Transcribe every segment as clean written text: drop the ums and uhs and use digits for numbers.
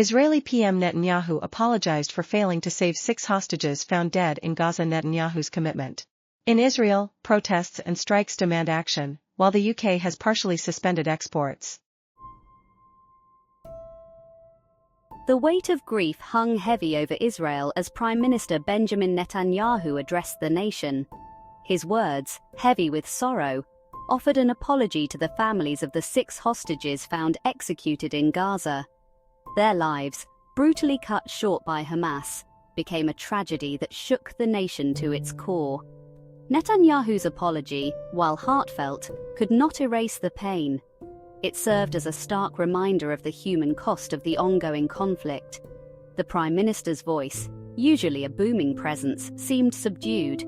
Israeli PM Netanyahu apologized for failing to save 6 hostages found dead in Gaza. Netanyahu's commitment. In Israel, protests and strikes demand action, while the UK has partially suspended exports. The weight of grief hung heavy over Israel as Prime Minister Benjamin Netanyahu addressed the nation. His words, heavy with sorrow, offered an apology to the families of the 6 hostages found executed in Gaza. Their lives, brutally cut short by Hamas, became a tragedy that shook the nation to its core. Netanyahu's apology, while heartfelt, could not erase the pain. It served as a stark reminder of the human cost of the ongoing conflict. The Prime Minister's voice, usually a booming presence, seemed subdued.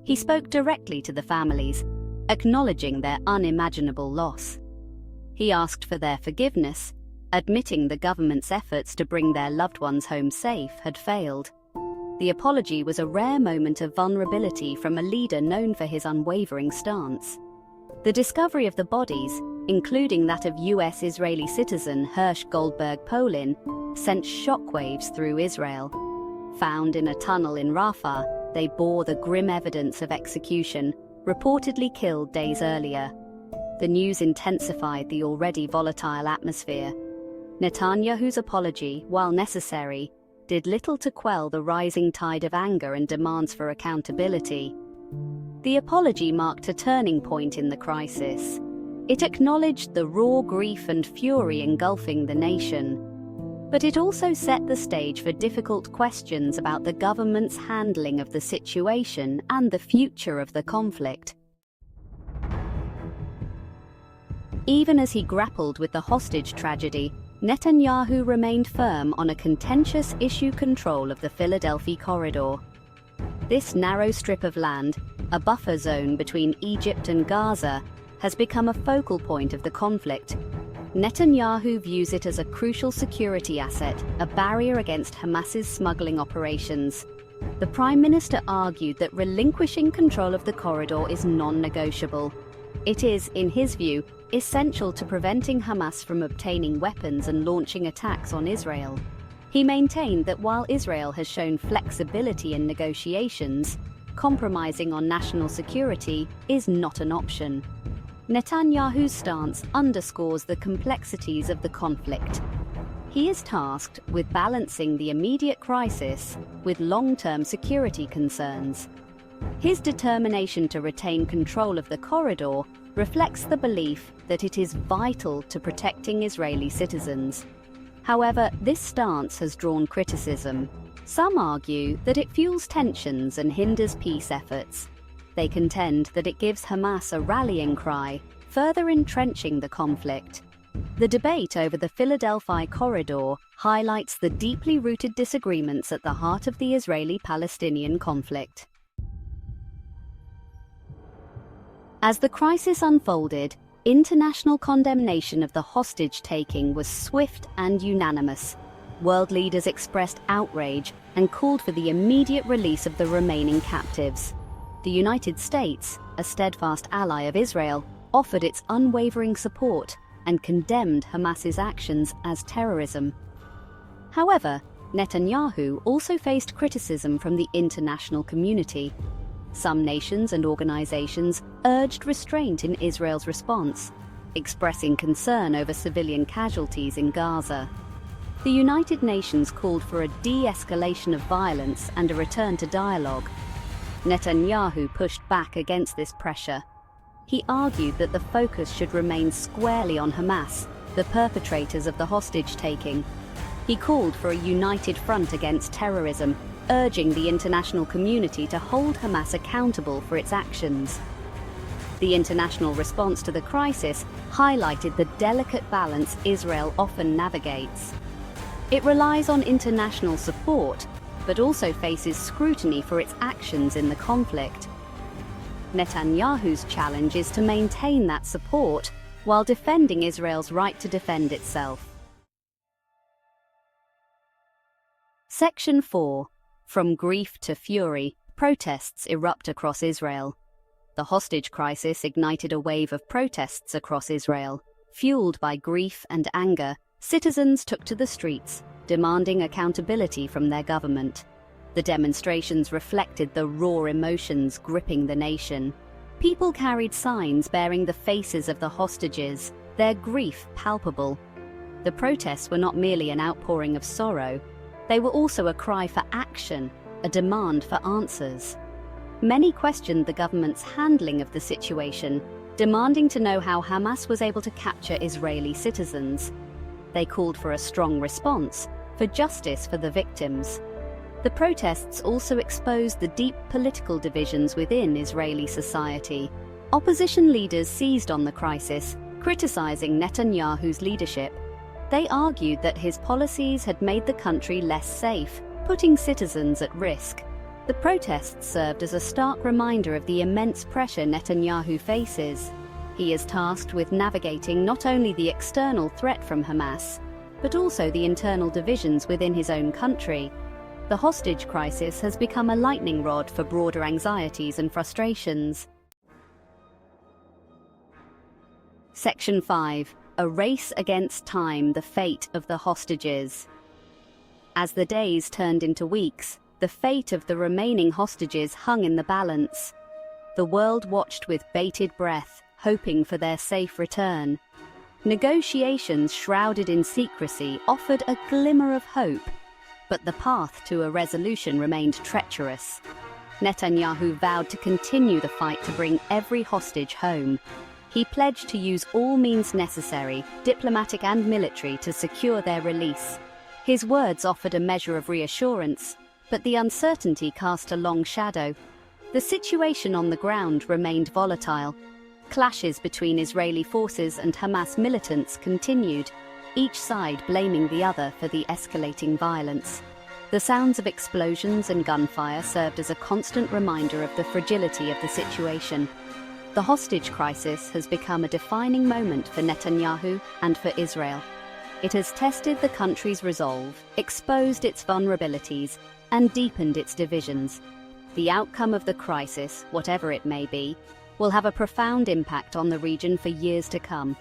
He spoke directly to the families, acknowledging their unimaginable loss. He asked for their forgiveness, admitting the government's efforts to bring their loved ones home safe had failed. The apology was a rare moment of vulnerability from a leader known for his unwavering stance. The discovery of the bodies, including that of US-Israeli citizen Hirsch Goldberg Polin, sent shockwaves through Israel. Found in a tunnel in Rafah, they bore the grim evidence of execution, reportedly killed days earlier. The news intensified the already volatile atmosphere. Netanyahu's apology, while necessary, did little to quell the rising tide of anger and demands for accountability. The apology marked a turning point in the crisis. It acknowledged the raw grief and fury engulfing the nation. But it also set the stage for difficult questions about the government's handling of the situation and the future of the conflict. Even as he grappled with the hostage tragedy, Netanyahu remained firm on a contentious issue: control of the Philadelphia corridor. This narrow strip of land, a buffer zone between Egypt and Gaza, has become a focal point of the conflict. Netanyahu views it as a crucial security asset, a barrier against Hamas's smuggling operations. The Prime Minister argued that relinquishing control of the corridor is non-negotiable. It is, in his view, essential to preventing Hamas from obtaining weapons and launching attacks on Israel. He maintained that while Israel has shown flexibility in negotiations, compromising on national security is not an option. Netanyahu's stance underscores the complexities of the conflict. He is tasked with balancing the immediate crisis with long-term security concerns. His determination to retain control of the corridor reflects the belief that it is vital to protecting Israeli citizens. However, this stance has drawn criticism. Some argue that it fuels tensions and hinders peace efforts. They contend that it gives Hamas a rallying cry, further entrenching the conflict. The debate over the Philadelphia corridor highlights the deeply rooted disagreements at the heart of the Israeli-Palestinian conflict. As the crisis unfolded, international condemnation of the hostage-taking was swift and unanimous. World leaders expressed outrage and called for the immediate release of the remaining captives. The United States, a steadfast ally of Israel, offered its unwavering support and condemned Hamas's actions as terrorism. However, Netanyahu also faced criticism from the international community. Some nations and organizations urged restraint in Israel's response, expressing concern over civilian casualties in Gaza. The United Nations called for a de-escalation of violence and a return to dialogue. Netanyahu pushed back against this pressure. He argued that the focus should remain squarely on Hamas, the perpetrators of the hostage-taking. He called for a united front against terrorism, urging the international community to hold Hamas accountable for its actions. The international response to the crisis highlighted the delicate balance Israel often navigates. It relies on international support, but also faces scrutiny for its actions in the conflict. Netanyahu's challenge is to maintain that support while defending Israel's right to defend itself. Section 4. From grief to fury, protests erupt across Israel. The hostage crisis ignited a wave of protests across Israel. Fueled by grief and anger, citizens took to the streets, demanding accountability from their government. The demonstrations reflected the raw emotions gripping the nation. People carried signs bearing the faces of the hostages, their grief palpable. The protests were not merely an outpouring of sorrow, they were also a cry for action, a demand for answers. Many questioned the government's handling of the situation, demanding to know how Hamas was able to capture Israeli citizens. They called for a strong response, for justice for the victims. The protests also exposed the deep political divisions within Israeli society. Opposition leaders seized on the crisis, criticizing Netanyahu's leadership. They argued that his policies had made the country less safe, putting citizens at risk. The protests served as a stark reminder of the immense pressure Netanyahu faces. He is tasked with navigating not only the external threat from Hamas, but also the internal divisions within his own country. The hostage crisis has become a lightning rod for broader anxieties and frustrations. Section 5. A race against time, the fate of the hostages. As the days turned into weeks, the fate of the remaining hostages hung in the balance. The world watched with bated breath, hoping for their safe return. Negotiations shrouded in secrecy offered a glimmer of hope, but the path to a resolution remained treacherous. Netanyahu vowed to continue the fight to bring every hostage home. He pledged to use all means necessary, diplomatic and military, to secure their release. His words offered a measure of reassurance, but the uncertainty cast a long shadow. The situation on the ground remained volatile. Clashes between Israeli forces and Hamas militants continued, each side blaming the other for the escalating violence. The sounds of explosions and gunfire served as a constant reminder of the fragility of the situation. The hostage crisis has become a defining moment for Netanyahu and for Israel. It has tested the country's resolve, exposed its vulnerabilities, and deepened its divisions. The outcome of the crisis, whatever it may be, will have a profound impact on the region for years to come.